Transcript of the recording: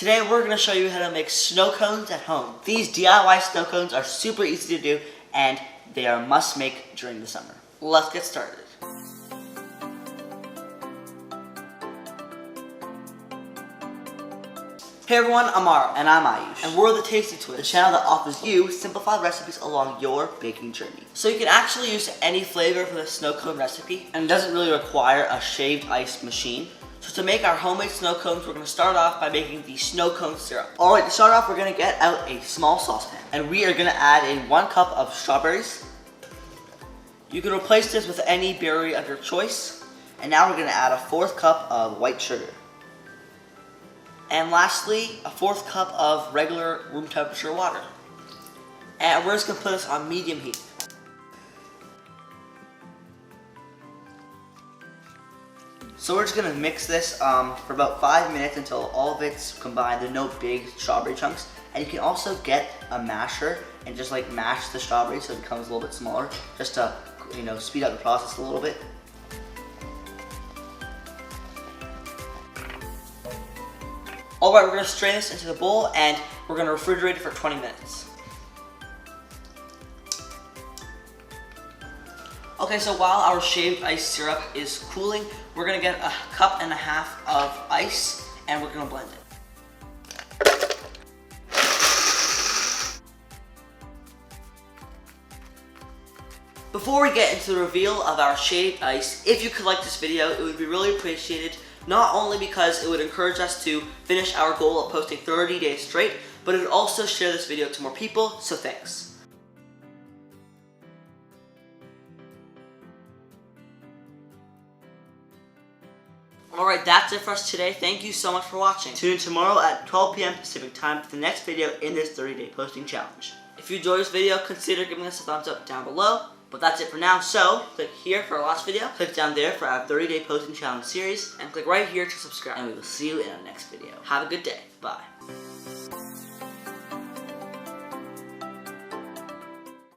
Today we're going to show you how to make snow cones at home. These DIY snow cones are super easy to do and they are must make during the summer. Let's get started. Hey everyone, I'm Mara. And I'm Ayush. And we're the Tasty Twins, the channel that offers you simplified recipes along your baking journey. So you can actually use any flavor for the snow cone recipe, and it doesn't really require a shaved ice machine. So to make our homemade snow cones, we're going to start off by making the snow cone syrup. Alright, to start off, we're going to get out a small saucepan. And we are going to add in 1 cup of strawberries. You can replace this with any berry of your choice. And now we're going to add a 4th cup of white sugar. And lastly, a 4th cup of regular room temperature water. And we're just going to put this on medium heat. So we're just going to mix this for about 5 minutes until all of it's combined. There's no big strawberry chunks. And you can also get a masher and just like mash the strawberry so it becomes a little bit smaller, just to, you know, speed up the process a little bit. Alright, we're going to strain this into the bowl and we're going to refrigerate it for 20 minutes. Okay, so while our shaved ice syrup is cooling, we're going to get 1.5 cups of ice and we're going to blend it. Before we get into the reveal of our shaved ice, if you could like this video, it would be really appreciated. Not only because it would encourage us to finish our goal of posting 30 days straight, but it would also share this video to more people, so thanks. Alright, that's it for us today. Thank you so much for watching. Tune in tomorrow at 12 p.m. Pacific time for the next video in this 30-day posting challenge. If you enjoyed this video, consider giving us a thumbs up down below. But that's it for now, so click here for our last video, click down there for our 30-day posting challenge series, and click right here to subscribe. And we will see you in our next video. Have a good day. Bye.